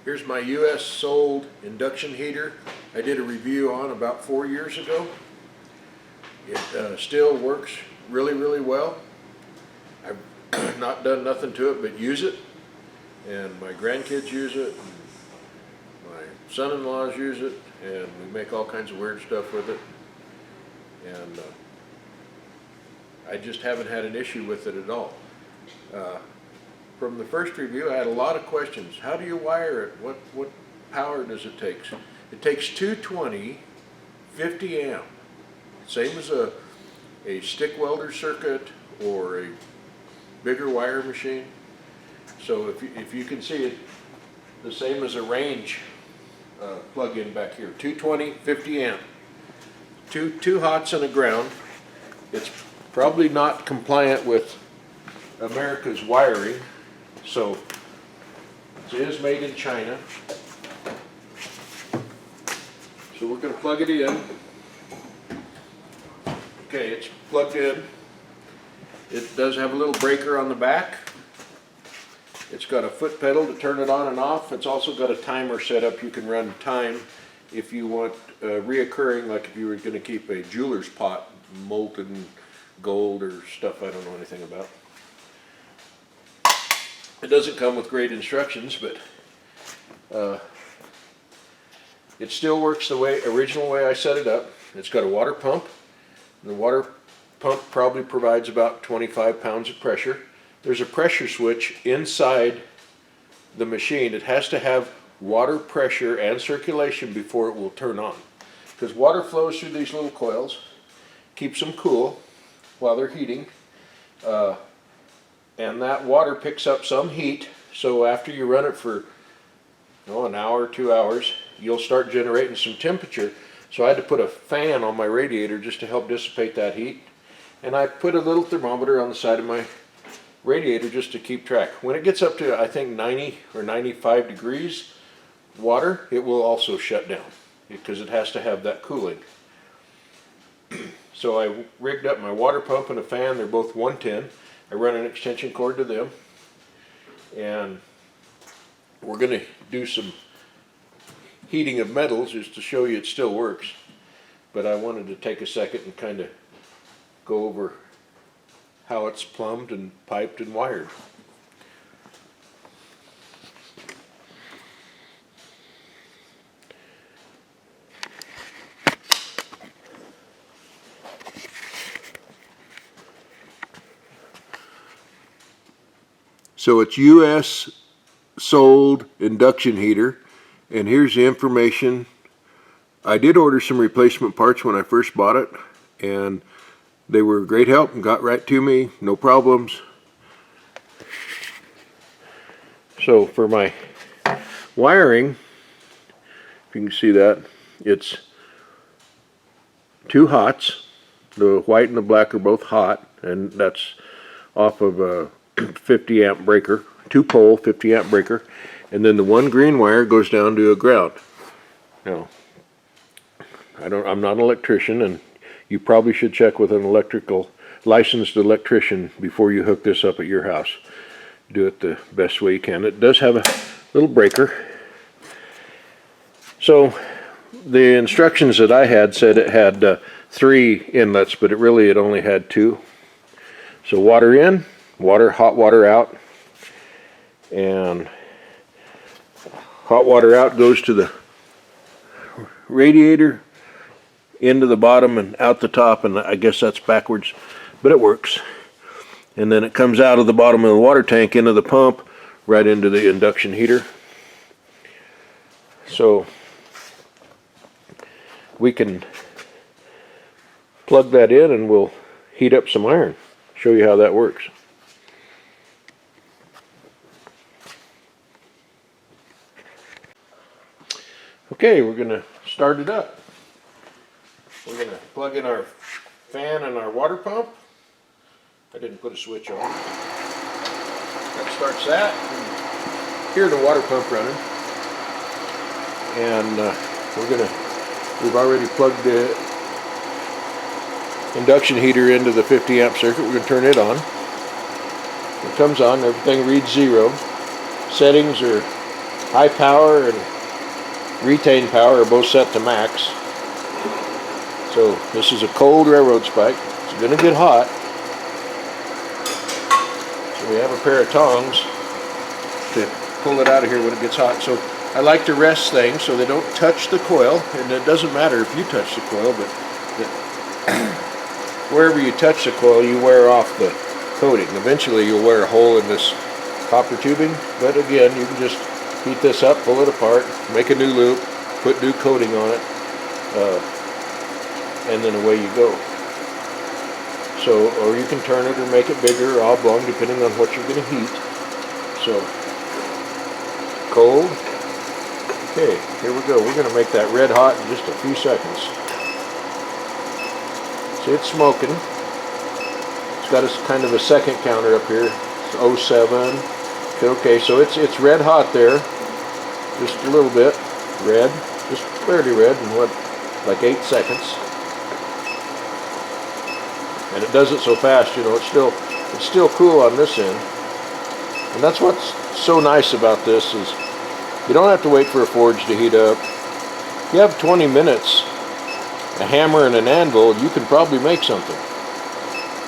Here's my US sold induction heater I did a review on about 4 years ago. It still works really well. I've not done nothing to it but use it, and my grandkids use it, and my son-in-laws use it, and we make all kinds of weird stuff with it, and I just haven't had an issue with it at all. From the first review, I had a lot of questions. How do you wire it? What power does it take? It takes 220, 50 amp, same as a stick welder circuit or a bigger wire machine. So if you can see it, the same as a range plug-in back here, 220, 50 amp, two hots and a ground. It's probably not compliant with America's wiring. So it is made in China. So we're going to plug it in. Okay, it's plugged in. It does have a little breaker on the back. It's got a foot pedal to turn it on and off. It's also got a timer set up. You can run time if you want reoccurring, like if you were going to keep a jeweler's pot, molten gold or stuff I don't know anything about. It doesn't come with great instructions, but it still works the original way I set it up. It's got a water pump. The water pump probably provides about 25 pounds of pressure. There's a pressure switch inside the machine. It has to have water pressure and circulation before it will turn on, because water flows through these little coils, keeps them cool while they're heating. And that water picks up some heat, so after you run it for an hour, 2 hours, you'll start generating some temperature. So I had to put a fan on my radiator just to help dissipate that heat. And I put a little thermometer on the side of my radiator just to keep track. When it gets up to, I think, 90 or 95 degrees water, it will also shut down because it has to have that cooling. So I rigged up my water pump and a fan. They're both 110. I run an extension cord to them, and we're going to do some heating of metals just to show you it still works. But I wanted to take a second and kind of go over how it's plumbed and piped and wired. So it's US sold induction heater, and here's the information. I did order some replacement parts when I first bought it, and they were a great help and got right to me, no problems. So for my wiring, if you can see that, it's two hots. The white and the black are both hot, and that's off of a 50 amp breaker, 2-pole 50 amp breaker, and then the one green wire goes down to a ground. Now, I'm not an electrician, and you probably should check with an licensed electrician before you hook this up at your house. Do it the best way you can. It does have a little breaker. So the instructions that I had said it had 3 inlets, but it only had 2. So water in, hot water out, and hot water out goes to the radiator, into the bottom and out the top, and I guess that's backwards, but it works. And then it comes out of the bottom of the water tank into the pump, right into the induction heater. So we can plug that in and we'll heat up some iron. Show you how that works. Okay, we're going to start it up. We're going to plug in our fan and our water pump. I didn't put a switch on. That starts that. Hear the water pump running. And we've already plugged the induction heater into the 50 amp circuit. We're going to turn it on. It comes on, everything reads 0. Settings are high power and retain power are both set to max. So this is a cold railroad spike. It's going to get hot. So we have a pair of tongs to pull it out of here when it gets hot. So I like to rest things so they don't touch the coil, and it doesn't matter if you touch the coil, but wherever you touch the coil, you wear off the coating. Eventually you'll wear a hole in this copper tubing, but again, you can just heat this up, pull it apart, make a new loop, put new coating on it, and then away you go. So, or you can turn it or make it bigger or oblong depending on what you're going to heat. So, cold. Okay, here we go. We're going to make that red hot in just a few seconds. See, it's smoking. It's got a kind of a second counter up here. It's 07. Okay, so it's red hot there. Just a little bit red. Just barely red in what, like 8 seconds. And it does it so fast, you know, it's still cool on this end. And that's what's so nice about this is you don't have to wait for a forge to heat up. If you have 20 minutes, a hammer and an anvil, you can probably make something.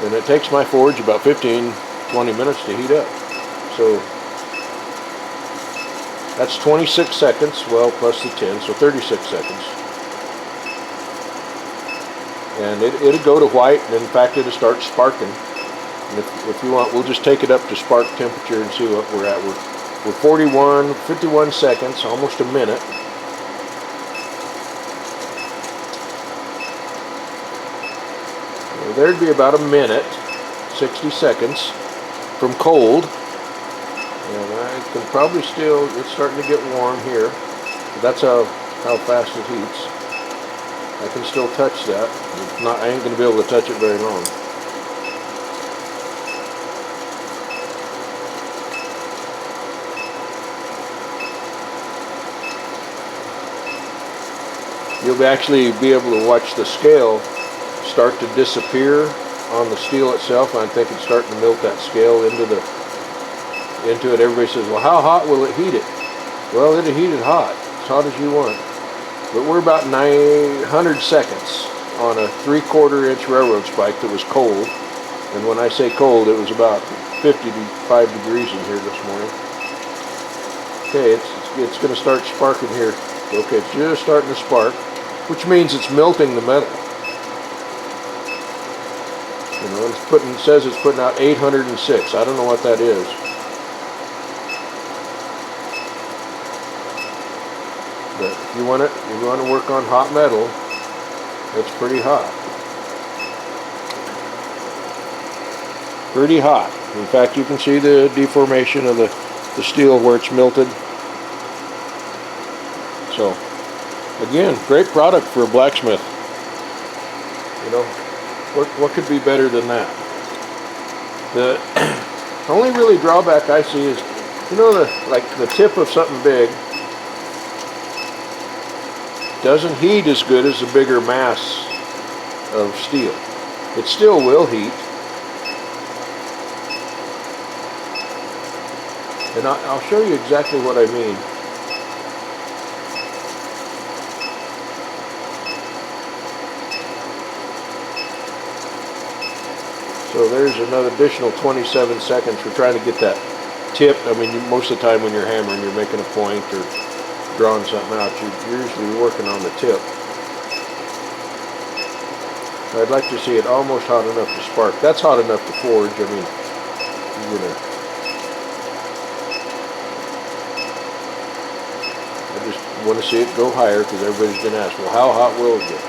And it takes my forge about 15-20 minutes to heat up. So that's 26 seconds, well, plus the 10, so 36 seconds. And it'll go to white, and in fact it'll start sparking. And if you want, we'll just take it up to spark temperature and see what we're at. We're 51 seconds, almost a minute. Well, there'd be about a minute, 60 seconds from cold. And I can probably still, it's starting to get warm here. But that's how fast it heats. I can still touch that. I ain't going to be able to touch it very long. You'll actually be able to watch the scale start to disappear on the steel itself. I think it's starting to melt that scale into it. Everybody says, well, how hot will it heat it? Well, it'll heat it hot, as hot as you want. But we're about 900 seconds on a 3/4 inch railroad spike that was cold. And when I say cold, it was about 55 degrees in here this morning. Okay, it's going to start sparking here. Okay, it's just starting to spark, which means it's melting the metal. You know, it says it's putting out 806. I don't know what that is. But if you want to work on hot metal, it's pretty hot. Pretty hot. In fact, you can see the deformation of the steel where it's melted. So, again, great product for a blacksmith. You know, what could be better than that? The only really drawback I see is, you know, the tip of something big doesn't heat as good as a bigger mass of steel. It still will heat. And I'll show you exactly what I mean. So there's another additional 27 seconds. We're trying to get that tip. I mean, most of the time when you're hammering, you're making a point or drawing something out, you're usually working on the tip. I'd like to see it almost hot enough to spark. That's hot enough to forge. I mean, you're gonna. I just want to see it go higher because everybody's gonna ask, well, how hot will it get?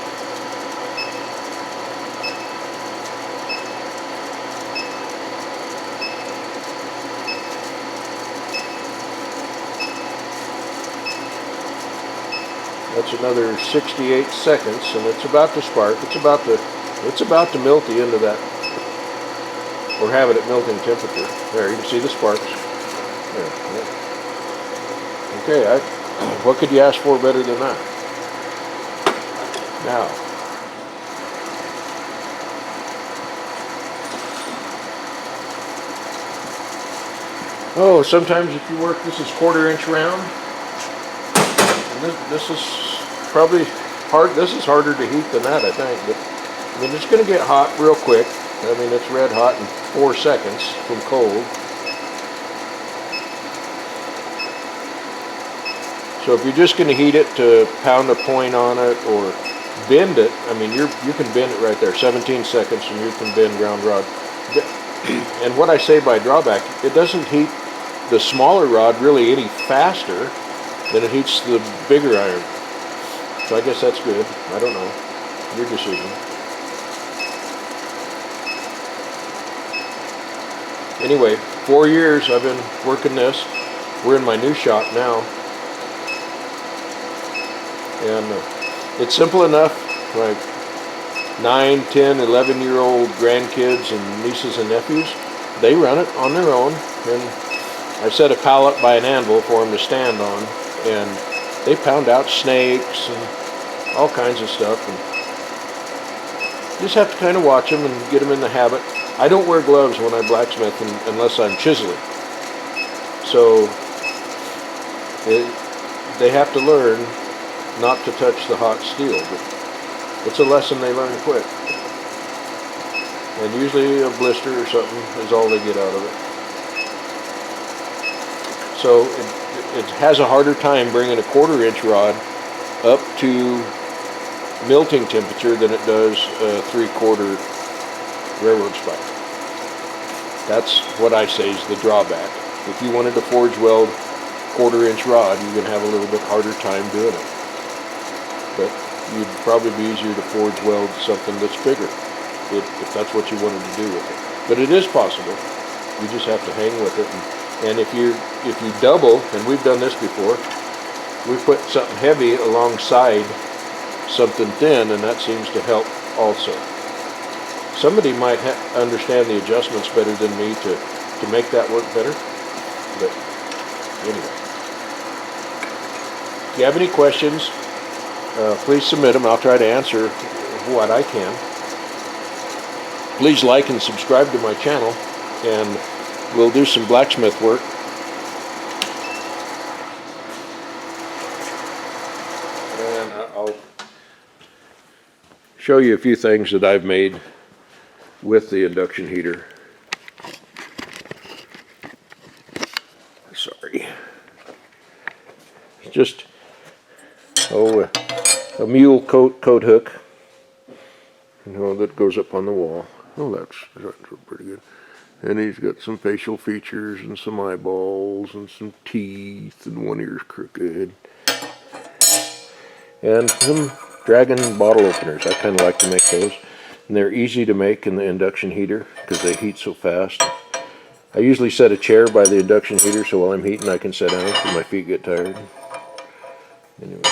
That's another 68 seconds, and it's about to spark. It's about to melt the end of that, or have it at melting temperature. There, you can see the sparks. There. Okay, what could you ask for better than that? Now, oh, sometimes if you work, this is 1/4 inch round. this is probably hard. This is harder to heat than that, I think. But I mean, it's going to get hot real quick. I mean, it's red hot in 4 seconds from cold. So if you're just going to heat it to pound a point on it or bend it, I mean, you can bend it right there, 17 seconds, and you can bend round rod. And what I say by drawback, it doesn't heat the smaller rod really any faster than it heats the bigger iron. So I guess that's good. I don't know. Your decision. Anyway, 4 years I've been working this. We're in my new shop now. And it's simple enough, like 9, 10, 11-year-old grandkids and nieces and nephews, they run it on their own. And I set a pallet by an anvil for them to stand on, and they pound out snakes and all kinds of stuff. And you just have to kind of watch them and get them in the habit. I don't wear gloves when I blacksmith unless I'm chiseling. So they have to learn not to touch the hot steel, but it's a lesson they learn quick. And usually a blister or something is all they get out of it. So it has a harder time bringing a 1/4-inch rod up to melting temperature than it does a 3/4 railroad spike. That's what I say is the drawback. If you wanted to forge weld 1/4-inch rod, you're going to have a little bit harder time doing it. But you'd probably be easier to forge weld something that's bigger, if that's what you wanted to do with it. But it is possible. You just have to hang with it. And if you double, and we've done this before, we put something heavy alongside something thin, and that seems to help also. Somebody might understand the adjustments better than me to make that work better. But anyway, if you have any questions, please submit them. I'll try to answer what I can. Please like and subscribe to my channel, and we'll do some blacksmith work. And I'll show you a few things that I've made with the induction heater. Sorry. Just a mule coat hook, that goes up on the wall. Oh, that's pretty good. And he's got some facial features and some eyeballs and some teeth, and one ear's crooked. And some dragon bottle openers. I kind of like to make those. And they're easy to make in the induction heater because they heat so fast. I usually set a chair by the induction heater so while I'm heating I can sit down because my feet get tired. Anyway,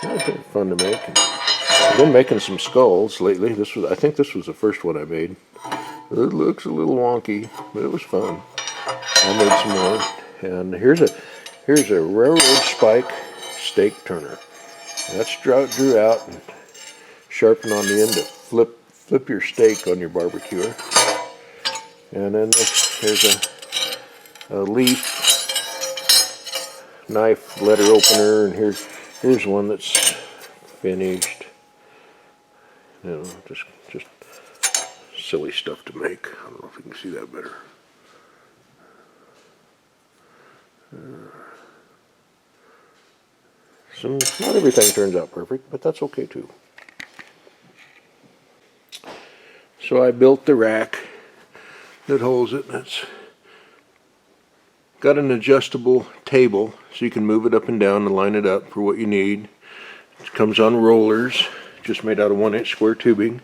it's fun to make. I've been making some skulls lately. I think this was the first one I made. It looks a little wonky, but it was fun. I made some more. And here's a railroad spike stake turner. That's drew out and sharpened on the end to flip your steak on your barbecuer. And then here's a leaf knife letter opener, and here's one that's finished. Just silly stuff to make. I don't know if you can see that better. Not everything turns out perfect, but that's okay too. So I built the rack that holds it, and it's got an adjustable table so you can move it up and down and line it up for what you need. It comes on rollers, just made out of 1-inch square tubing.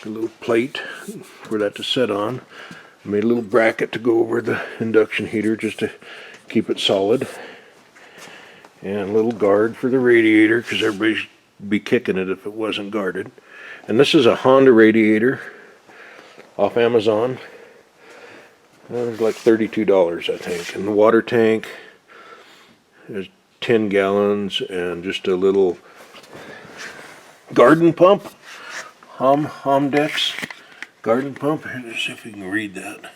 A little plate for that to sit on. I made a little bracket to go over the induction heater just to keep it solid. And a little guard for the radiator because everybody'd be kicking it if it wasn't guarded. And this is a Honda radiator off Amazon. It was like $32, I think. And the water tank is 10 gallons and just a little garden pump. Homdex garden pump. Let's see if we can read that.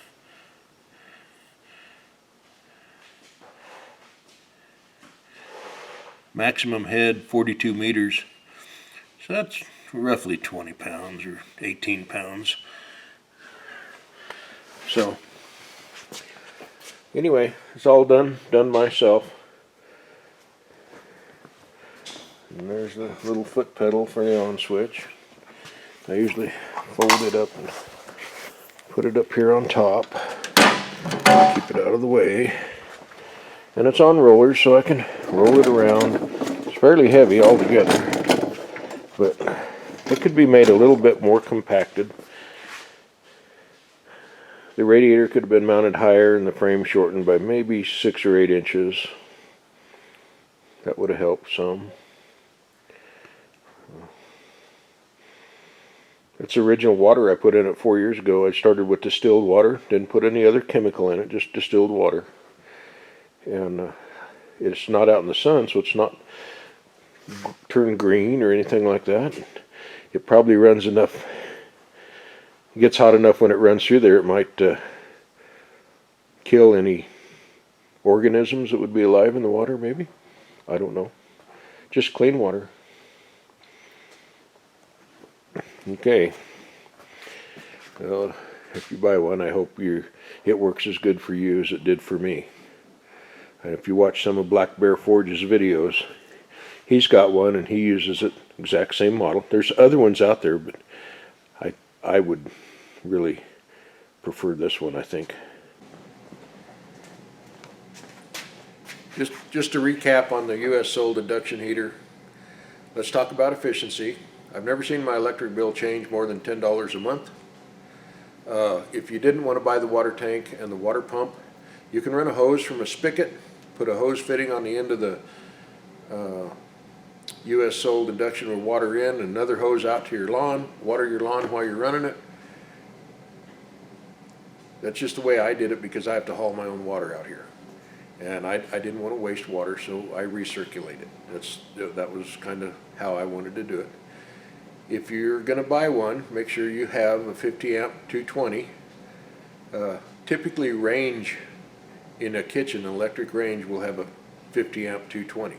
maximum head 42 meters. So that's roughly 20 pounds or 18 pounds. So anyway, it's all done myself. And there's the little foot pedal for the on switch. I usually fold it up and put it up here on top. Keep it out of the way. And it's on rollers, so I can roll it around. It's fairly heavy altogether, but it could be made a little bit more compacted. The radiator could have been mounted higher and the frame shortened by maybe 6 or 8 inches. That would have helped some. It's original water I put in it 4 years ago. I started with distilled water, didn't put any other chemical in it, just distilled water. And it's not out in the sun, so it's not turned green or anything like that. It probably runs enough, it gets hot enough when it runs through there, it might kill any organisms that would be alive in the water, maybe. I don't know. Just clean water. Okay. Well, if you buy one, I hope it works as good for you as it did for me. And if you watch some of Black Bear Forge's videos, he's got one and he uses it exact same model. There's other ones out there, but I would really prefer this one, I think. Just to recap on the US sold induction heater, let's talk about efficiency. I've never seen my electric bill change more than $10 a month. If you didn't want to buy the water tank and the water pump, you can run a hose from a spigot, put a hose fitting on the end of the US sold induction with water in, another hose out to your lawn, water your lawn while you're running it. That's just the way I did it because I have to haul my own water out here. And I didn't want to waste water, so I recirculate it. That was kind of how I wanted to do it. If you're going to buy one, make sure you have a 50 amp 220. Typically range in a kitchen, electric range will have a 50 amp 220.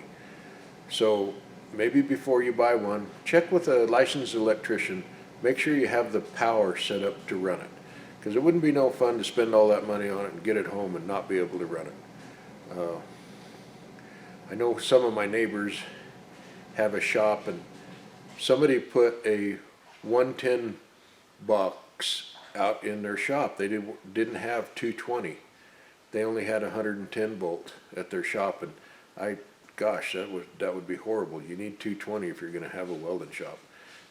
So maybe before you buy one, check with a licensed electrician. Make sure you have the power set up to run it. Because it wouldn't be no fun to spend all that money on it and get it home and not be able to run it. I know some of my neighbors have a shop and somebody put a 110 box out in their shop. They didn't have 220. They only had 110 volt at their shop, and gosh, that would be horrible. You need 220 if you're going to have a welding shop.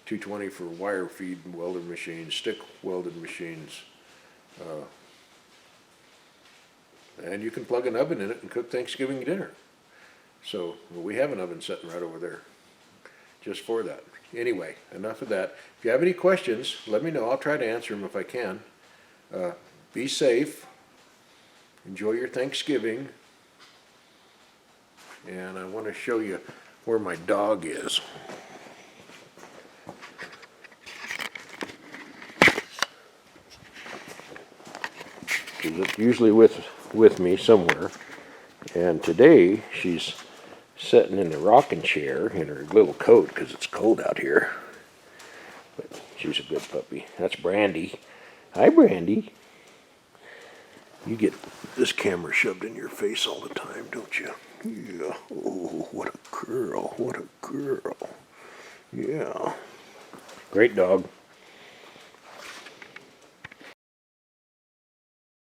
220 for wire feed welding machines, stick welding machines, and you can plug an oven in it and cook Thanksgiving dinner. So we have an oven sitting right over there, just for that. Anyway, enough of that. If you have any questions, let me know. I'll try to answer them if I can. Be safe. Enjoy your Thanksgiving. And I want to show you where my dog is. She's usually with me somewhere. And today she's sitting in the rocking chair in her little coat because it's cold out here. But she's a good puppy. That's Brandy. Hi, Brandy. You get this camera shoved in your face all the time, don't you? Yeah. Oh, what a girl. What a girl. Yeah. Great dog.